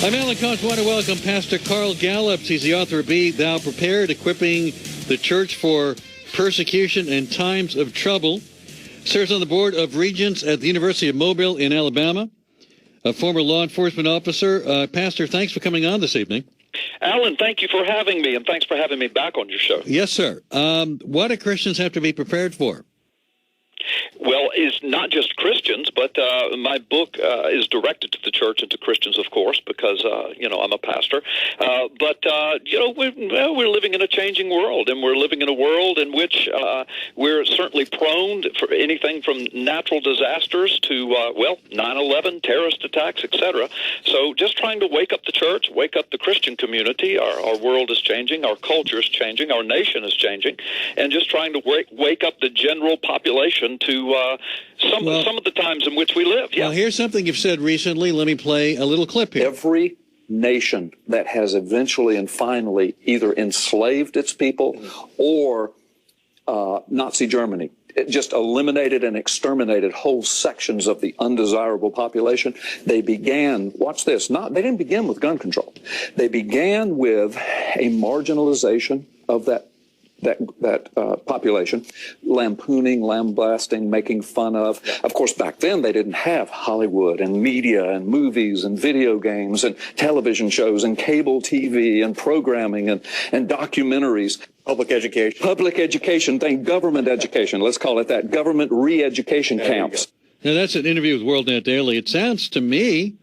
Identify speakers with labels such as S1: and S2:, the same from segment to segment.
S1: I'm Alan Cox. I want to welcome Pastor Carl Gallups. He's the author of Be Thou Prepared, Equipping the Church for Persecution and Times of Trouble. Serves on the Board of Regents at the University of Mobile in Alabama. A former law enforcement officer. Pastor, thanks for coming on this evening.
S2: Alan, thank you for having me, and thanks for having me back on your show.
S1: Yes, sir. What do Christians have to be prepared for?
S2: Well, it's not just Christians, but my book is directed to the church and to Christians, of course, because, I'm a pastor. We're living in a changing world, and we're living in a world in which we're certainly prone for anything from natural disasters to, 9/11, terrorist attacks, etc. So just trying to wake up the church, wake up the Christian community. Our world is changing, our culture is changing, our nation is changing, and just trying to wake up the general population to some of the times in which we live. Yeah.
S1: Well, here's something you've said recently. Let me play a little clip here.
S3: Every nation that has eventually and finally either enslaved its people or Nazi Germany, it just eliminated and exterminated whole sections of the undesirable population. They began, watch this, they didn't begin with gun control. They began with a marginalization of that population, lampooning, lambasting, making fun of. Of course, back then they didn't have Hollywood and media and movies and video games and television shows and cable TV and programming and documentaries.
S4: Public education,
S3: government education, let's call it that, government re-education camps.
S1: Now, that's an interview with WorldNet Daily. It sounds to me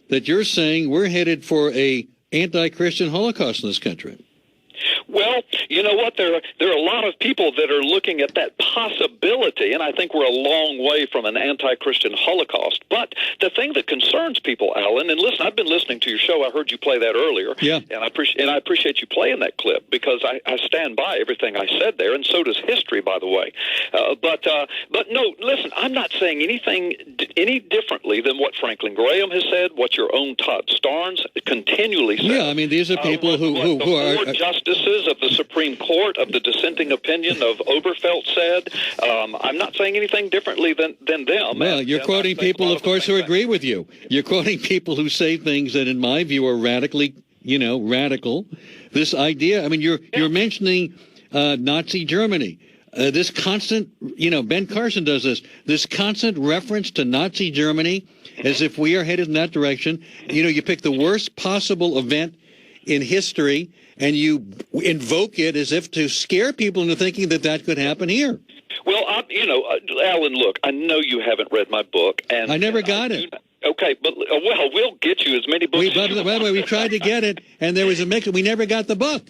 S1: that you're saying we're headed for a anti-Christian Holocaust in this country.
S2: Well, you know what? There are a lot of people that are looking at that possibility, and I think we're a long way from an anti-Christian Holocaust. But the thing that concerns people, Alan, and listen, I've been listening to your show. I heard you play that earlier,
S1: yeah,
S2: and I appreciate you playing that clip because I stand by everything I said there, and so does history, by the way. But no, listen, I'm not saying anything any differently than what Franklin Graham has said, what your own Todd Starnes continually said.
S1: Yeah, I mean, these are people who are
S2: justices of the Supreme Court, of the dissenting opinion of Oberfeld said. I'm not saying anything differently than them.
S1: Well, you're quoting people, of course, who agree with you. You're quoting people who say things that, in my view, are radically, radical. This idea, I mean, you're mentioning Nazi Germany. This constant, Ben Carson does this constant reference to Nazi Germany as if we are headed in that direction. You pick the worst possible event in history, and you invoke it as if to scare people into thinking that could happen here.
S2: Well, Alan, look, I know you haven't read my book, and
S1: I never got it.
S2: Okay, but we'll get you as many books.
S1: By the way, we tried to get it, and there was a mix. We never got the book.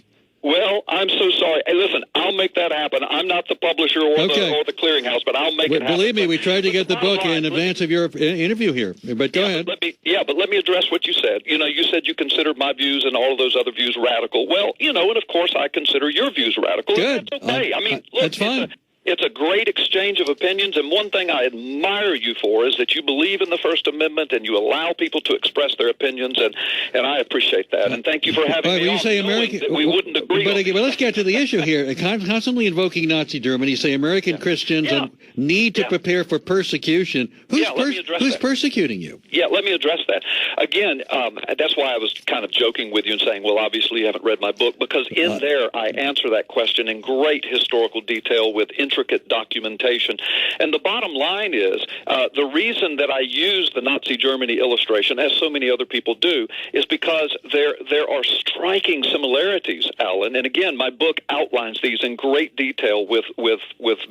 S2: Well, I'm so sorry. Hey, listen, I'll make that happen. I'm not the publisher or the clearinghouse, but I'll make it happen.
S1: Believe me, we tried to get the book in advance of your interview here. But go ahead.
S2: But let me address what you said. You said you considered my views and all of those other views radical. Well, and of course I consider your views radical.
S1: Good.
S2: That's okay. I mean, look,
S1: that's fine.
S2: It's a great exchange of opinions, and one thing I admire you for is that you believe in the First Amendment and you allow people to express their opinions, and I appreciate that. And thank you for having me on.
S1: You say American,
S2: we wouldn't agree.
S1: But let's get to the issue here. Constantly invoking Nazi Germany, you say American Christians need to prepare for persecution. Who's persecuting you?
S2: Yeah, let me address that. Again, that's why I was kind of joking with you and saying, well, obviously you haven't read my book, because in there I answer that question in great historical detail with intricate documentation. And the bottom line is the reason that I use the Nazi Germany illustration, as so many other people do, is because there are striking similarities, Alan. And again, my book outlines these in great detail with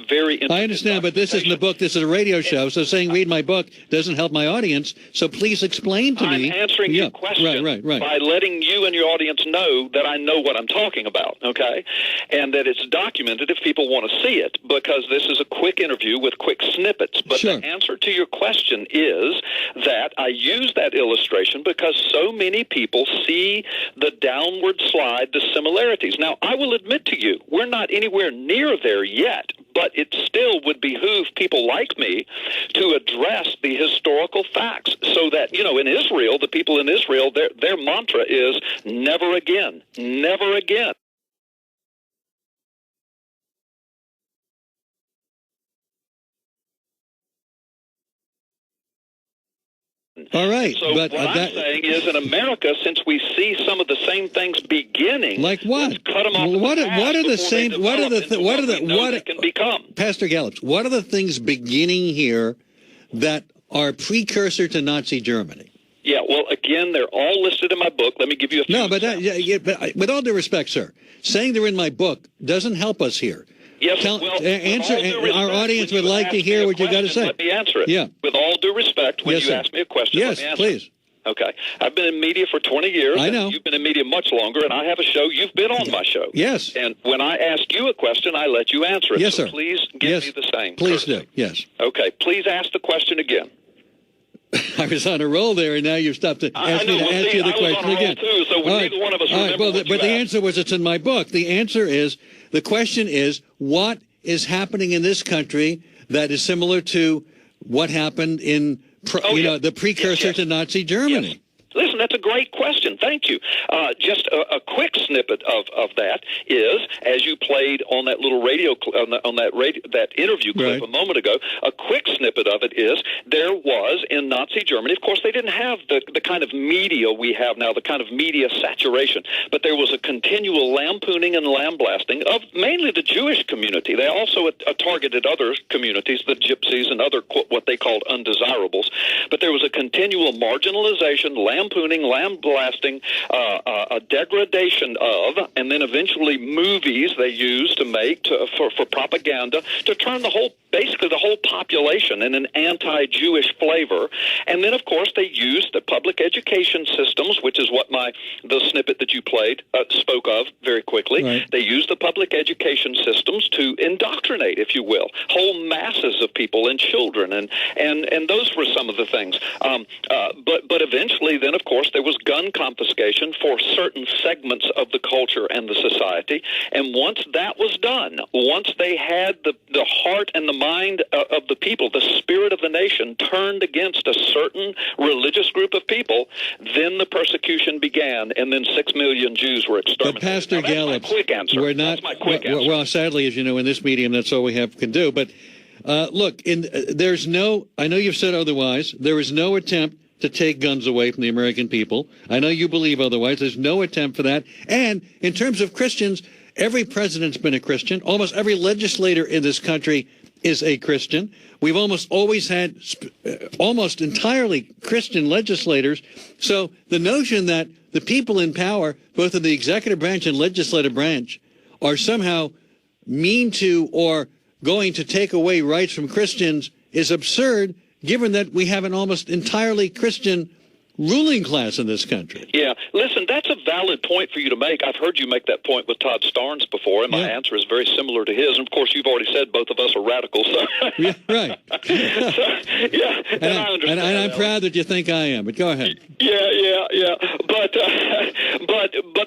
S2: very intricate
S1: I understand, but this isn't a book. This is a radio show. So saying read my book doesn't help my audience. So please explain to me.
S2: I'm answering your question
S1: right.
S2: by letting you and your audience know that I know what I'm talking about, okay? And that it's documented if people want to see it, because this is a quick interview with quick snippets. But
S1: sure.
S2: The answer to your question is that I use that illustration because so many people see the downward slide, the similarities. Now, I will admit to you, we're not anywhere near there yet, but it still would behoove people like me to address the historical facts so that, in Israel, the people in Israel, their mantra is never again, never again. happen.
S1: All right,
S2: So
S1: but
S2: what I'm saying is, in America, since we see some of the same things beginning,
S1: like what?
S2: let's cut them off.
S1: What are the same? What
S2: can become?
S1: Pastor Gallups, what are the things beginning here that are precursor to Nazi Germany?
S2: Yeah, well, again, they're all listed in my book. Let me give you a few.
S1: No, but with all due respect, sir, saying they're in my book doesn't help us here.
S2: Yes,
S1: answer. Our audience would like to hear what you got to say.
S2: Let me answer it.
S1: Yeah.
S2: With all due respect, when you ask me a question,
S1: yes,
S2: let me answer
S1: please.
S2: it. Okay. I've been in media for 20 years.
S1: I know.
S2: And you've been in media much longer, and I have a show. You've been on my show.
S1: Yes.
S2: And when I ask you a question, I let you answer it.
S1: Yes,
S2: so
S1: sir.
S2: Please give me the same.
S1: Please
S2: courtesy.
S1: do. Yes.
S2: Okay. Please ask the question again.
S1: I was on a roll there, and now you've stopped to ask me to ask you the question again.
S2: Too, so neither one of us remember
S1: well,
S2: what
S1: but the
S2: asked.
S1: answer was it's in my book. The answer is, the question is, what is happening in this country that is similar to what happened in the precursor to Nazi Germany?
S2: Yes. Listen, that's a great question. Thank you. Just a quick snippet of that is, as you played on that little radio that interview clip a moment ago. A quick snippet of it is there was in Nazi Germany. Of course, they didn't have the kind of media we have now, the kind of media saturation, but there was a continual lampooning and lambasting of mainly the Jewish community. They also targeted other communities, the gypsies and other what they called undesirables. But there was a continual marginalization, lampooning, lambasting, a degradation of, and then eventually movies they used to make for propaganda to turn basically the whole population in an anti-Jewish flavor. And then, of course, they used the public education systems, which is what the snippet that you played spoke of very quickly.
S1: Right.
S2: They used the public education systems to indoctrinate, if you will, whole masses of people and children, and those were some of the things. But eventually, then, of course, there was gun confiscation for certain segments of the culture and the society. And once that was done, once they had the heart and the mind of the people, the spirit of the nation turned against a certain religious group of people, then the persecution began, and then 6 million Jews were exterminated.
S1: But Pastor Gallups,
S2: my quick answer.
S1: We're not.
S2: That's my quick answer.
S1: Well, sadly, as you know, in this medium, that's all we can do. But look, there's no. I know you've said otherwise. There is no attempt to take guns away from the American people. I know you believe otherwise. There's no attempt for that. And in terms of Christians, every president's been a Christian. Almost every legislator in this country is a Christian. We've almost always had almost entirely Christian legislators. So the notion that the people in power, both in the executive branch and legislative branch, are somehow mean to or going to take away rights from Christians is absurd, given that we have an almost entirely Christian ruling class in this country.
S2: Yeah. Listen, that's a valid point for you to make. I've heard you make that point with Todd Starnes before, and my answer is very similar to his. And, of course, you've already said both of us are radicals. So.
S1: Yeah, right.
S2: And I understand.
S1: And I'm proud that you think I am, but go ahead.
S2: Yeah. But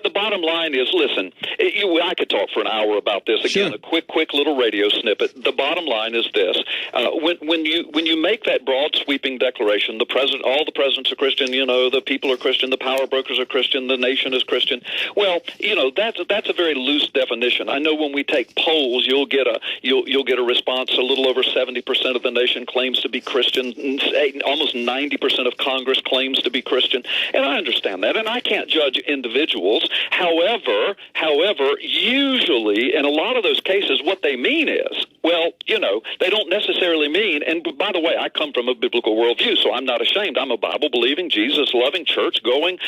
S2: the bottom line is, listen, I could talk for an hour about this. Again,
S1: Sure.
S2: a quick little radio snippet. The bottom line is this. When you make that broad sweeping declaration, all the presidents are Christian, the people are Christian, the power brokers are Christian, the nation is Christian. Well, that's a very loose definition. I know when we take polls, you'll get a response. A little over 70% of the nation claims to be Christian. Almost 90% of Congress claims to be Christian, and I understand that. And I can't judge individuals. However, usually in a lot of those cases, what they mean is, well, they don't necessarily mean. And by the way, I come from a biblical worldview, so I'm not ashamed. I'm a Bible-believing, Jesus-loving, church-going,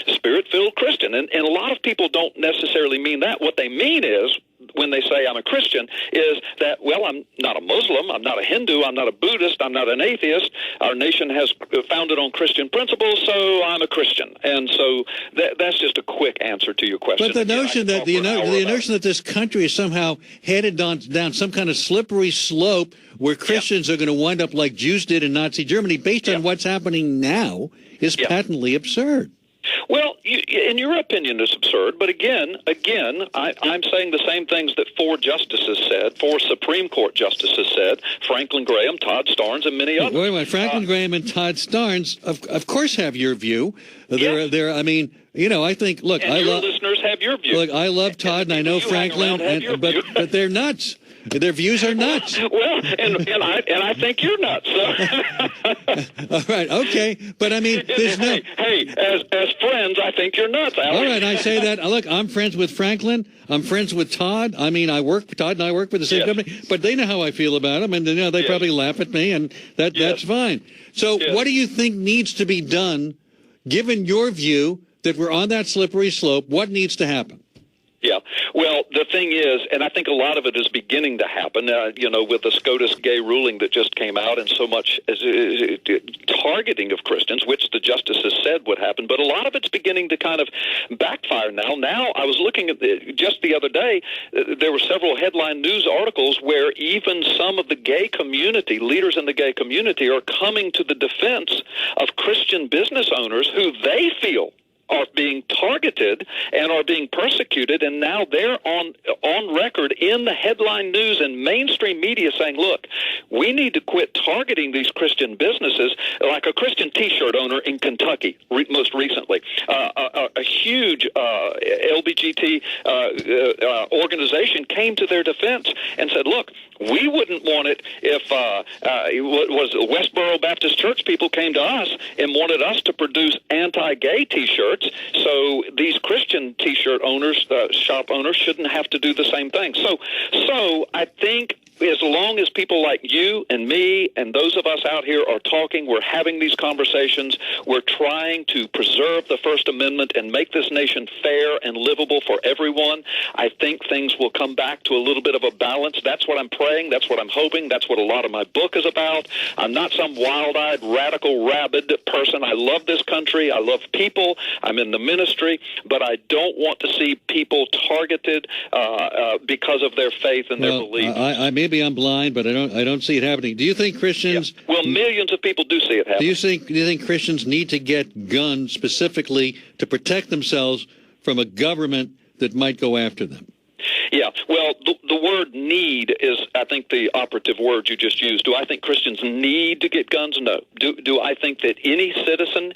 S2: Spirit-filled Christian. And a lot of people don't necessarily mean that. What they mean is, when they say I'm a Christian, is that, well, I'm not a Muslim, I'm not a Hindu, I'm not a Buddhist, I'm not an atheist. Our nation has founded on Christian principles, so I'm a Christian. And so that's just a quick answer to your question.
S1: But the notion that the notion that this country is somehow headed down some kind of slippery slope where Christians are going to wind up like Jews did in Nazi Germany, based on what's happening now, is patently absurd.
S2: Well, in your opinion, it's absurd. But again, I'm saying the same things that four Supreme Court justices said: Franklin Graham, Todd Starnes, and many others.
S1: Wait a minute. Franklin Graham and Todd Starnes, of course, have your view. I mean, I think. Look,
S2: and your listeners have your view.
S1: Look, I love Todd, and I know Franklin, but they're nuts. Their views are nuts.
S2: Well, and I think you're nuts. So.
S1: All right, okay, but I mean, there's no.
S2: Hey, as friends, I think you're nuts, Alan.
S1: All right, I say that. Look, I'm friends with Franklin. I'm friends with Todd. I mean, Todd and I work for the same company, but they know how I feel about them, and they probably laugh at me, and that's fine. So, what do you think needs to be done, given your view that we're on that slippery slope? What needs to happen?
S2: Yeah. Well, the thing is, and I think a lot of it is beginning to happen, with the SCOTUS gay ruling that just came out and so much as targeting of Christians, which the justices said would happen, but a lot of it's beginning to kind of backfire now. Now, I was looking at just the other day, there were several headline news articles where even some of the gay community, leaders in the gay community, are coming to the defense of Christian business owners who they feel are being targeted and are being persecuted, and now they're on record in the headline news and mainstream media saying, look, we need to quit targeting these Christian businesses, like a Christian T-shirt owner in Kentucky most recently. A huge LGBT organization came to their defense and said, look, we wouldn't want it if the Westboro Baptist Church people came to us and wanted us to produce anti-gay T-shirts. So these Christian T-shirt owners, shop owners, shouldn't have to do the same thing. So I think as long as people like you and me and those of us out here are talking, we're having these conversations, we're trying to preserve the First Amendment and make this nation fair and livable for everyone, I think things will come back to a little bit of a balance. That's what I'm praying. That's what I'm hoping. That's what a lot of my book is about. I'm not some wild-eyed, radical, rabid person. I love this country. I love people. I'm in the ministry, but I don't want to see people targeted because of their faith and their beliefs.
S1: Maybe I'm blind, but I don't see it happening. Do you think Christians?
S2: Yeah. Well, millions of people do see it happen.
S1: Do you think Christians need to get guns specifically to protect themselves from a government that might go after them?
S2: Yeah, well, the word need is, I think, the operative word you just used. Do I think Christians need to get guns? No. Do I think that any citizen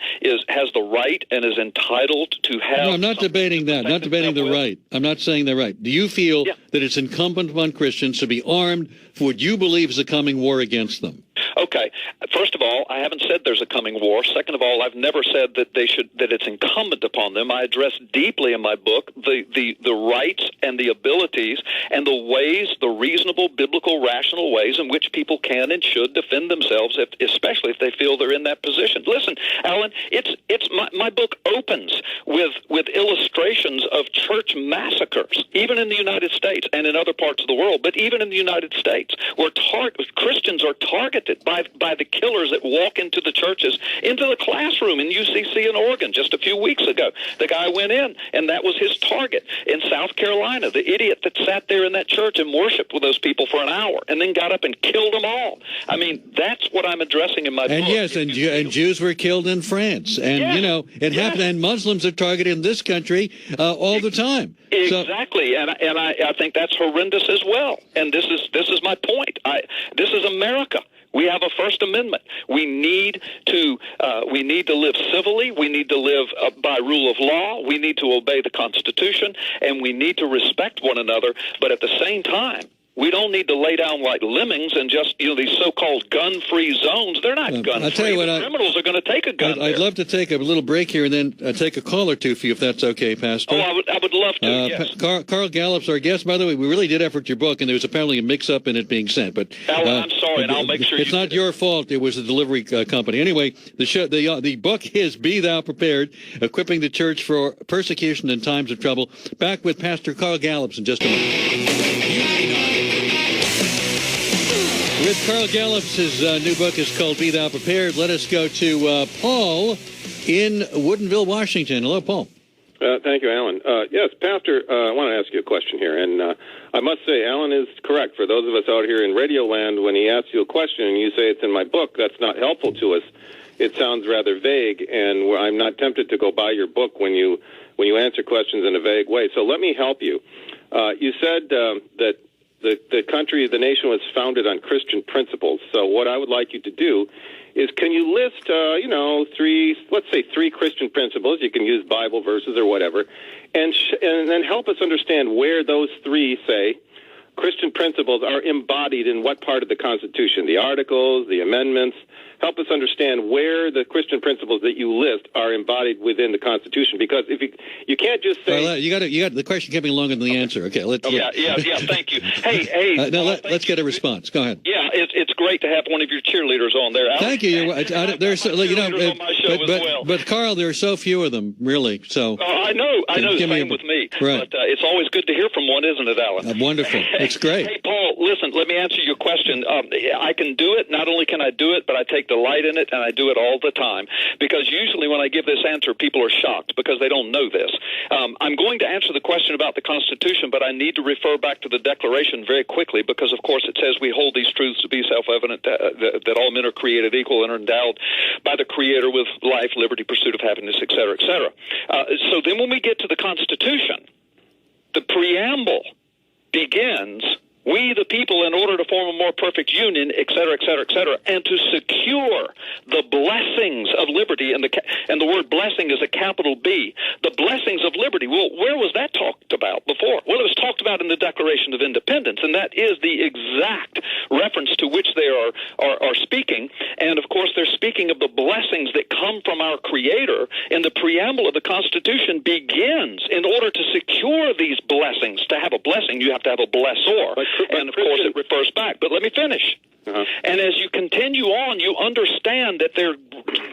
S2: has the right and is entitled to have...
S1: No, I'm not debating that. Not debating the right. I'm not saying they're right. Do you feel that it's incumbent upon Christians to be armed for what you believe is a coming war against them?
S2: Okay. First of all, I haven't said there's a coming war. Second of all, I've never said that that it's incumbent upon them. I address deeply in my book the rights and the abilities and the ways, the reasonable, biblical, rational ways in which people can and should defend themselves, especially if they feel they're in that position. Listen, Alan, my book opens with illustrations of church massacres, even in the United States and in other parts of the world, but even in the United States, where Christians are targeted by the killers that walk into the churches, into the classroom in UCC in Oregon just a few weeks ago. The guy went in, and that was his target. In South Carolina, the idiot that sat there in that church and worshiped with those people for an hour and then got up and killed them all. I mean, that's what I'm addressing in my book.
S1: And yes, and Jews were killed in France. And, it happened, and Muslims are targeted in this country all the time.
S2: Exactly, and I think that's horrendous as well. And this is my point. This is America. We have a First Amendment. We need to live civilly. We need to live by rule of law. We need to obey the Constitution, and we need to respect one another. But at the same time, we don't need to lay down like lemmings and just, these so-called gun-free zones. They're not gun-free.
S1: I'll tell you what,
S2: criminals are going to take a gun.
S1: I'd love to take a little break here and then take a call or two for you, if that's okay, Pastor.
S2: Oh, I would love to, yes.
S1: Carl Gallups, our guest, by the way, we really did effort your book, and there was apparently a mix-up in it being sent. But
S2: Alan, I'm sorry, and I'll make sure
S1: it's not your fault. It was the delivery company. Anyway, the book is Be Thou Prepared, Equipping the Church for Persecution in Times of Trouble. Back with Pastor Carl Gallups in just a moment. With Carl Gallups, his new book is called Be Thou Prepared. Let us go to Paul in Woodinville, Washington. Hello, Paul.
S5: Thank you, Alan. Yes, Pastor, I want to ask you a question here. And I must say, Alan is correct. For those of us out here in Radio Land, when he asks you a question and you say it's in my book, that's not helpful to us. It sounds rather vague, and I'm not tempted to go buy your book when you answer questions in a vague way. So let me help you. You said that the country, the nation was founded on Christian principles. So what I would like you to do is, can you list, three Christian principles? You can use Bible verses or whatever, and then help us understand where those three, say, Christian principles are embodied in what part of the Constitution? The articles, the amendments? Help us understand where the Christian principles that you list are embodied within the Constitution. Because if you can't just say...
S1: Well, you got the question kept me longer than the answer. Okay, let's...
S2: Yeah, thank you. Hey,
S1: now let's get a response. Go ahead.
S2: Yeah, it's great to have one of your cheerleaders on there.
S1: Thank you. There's, you know,
S2: on my show as well.
S1: But Carl, there are so few of them, really. So
S2: I know. Same with me.
S1: Right.
S2: But it's always good to hear from one, isn't it, Alan?
S1: Wonderful. It's great.
S2: Hey, Paul, listen. Let me answer your question. I can do it. Not only can I do it, but I take delight in it, and I do it all the time. Because usually when I give this answer, people are shocked because they don't know this. I'm going to answer the question about the Constitution, but I need to refer back to the Declaration very quickly because, of course, it says we hold these truths to be self-evident, that all men are created equal and are endowed by the Creator with life, liberty, pursuit of happiness, et cetera, et cetera. So then when we get to the Constitution, the preamble begins, we the people, in order to form a more perfect union, et cetera, et cetera, et cetera, and to secure the blessings of liberty, and the word blessing is a capital B, the blessings of liberty. Well, where was that talked about before? Well, it was talked about in the Declaration of Independence, and that is the exact reference to which they are speaking. And, of course, they're speaking of the blessings that come from our Creator, and the preamble of the Constitution begins, in order to secure these blessings. To have a blessing, you have to have a blessor. And, of course, it refers back. But let me finish. And as you continue on, you understand that they're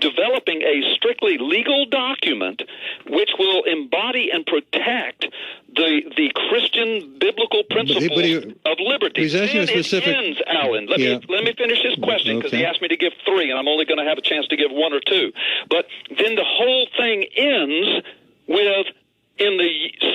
S2: developing a strictly legal document which will embody and protect the Christian biblical principles of liberty.
S1: He's asking a specific...
S2: It ends, Alan. Let me finish his question, because he asked me to give 3, and I'm only going to have a chance to give 1 or 2. But then the whole thing ends with...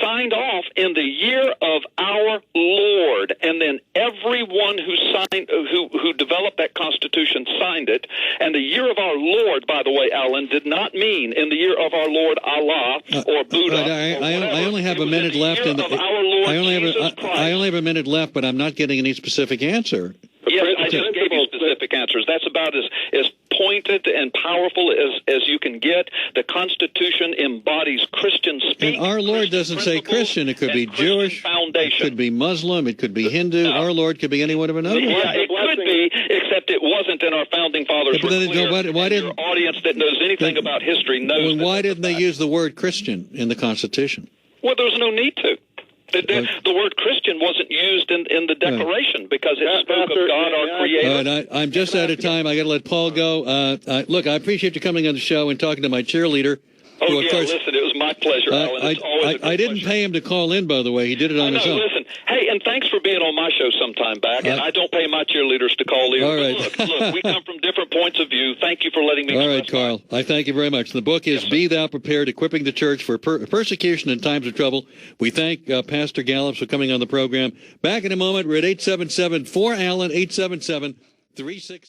S2: signed off in the year of our Lord, and then everyone who developed that Constitution signed it. And the year of our Lord, by the way, Alan, did not mean in the year of our Lord Allah or Buddha.
S1: I only have a minute left. I only have a minute left, but I'm not getting any specific answer.
S2: Yes, I just gave you specific answers. That's about as pointed and powerful as you can get. The Constitution embodies Christian speech.
S1: And our Lord doesn't say Christian. It could be Jewish. It could be Muslim. It could be Hindu. Our Lord could be any one of another.
S2: Yeah, it could be, except it wasn't in our founding fathers.
S1: Why didn't
S2: your audience that knows anything about history knows?
S1: Well, why didn't they use the word Christian in the Constitution?
S2: Well, there's no need to. The word Christian wasn't used in the Declaration because it spoke of God, our Creator.
S1: All right, I'm just out of time. I got to let Paul go. Look, I appreciate you coming on the show and talking to my cheerleader.
S2: Oh, yeah, listen, it was my pleasure, Alan. It's always
S1: I didn't pay him to call in, by the way. He did it on his own.
S2: Listen, hey, and thanks for being on my show sometime back. And I don't pay my cheerleaders to call either.
S1: All right.
S2: Look, we come from different points of view. Thank you for letting me
S1: All right, Carl. I thank you very much. The book is Be Thou Prepared, Equipping the Church for Persecution in Times of Trouble. We thank Pastor Gallups for coming on the program. Back in a moment. We're at 877-4-ALAN, 877-367.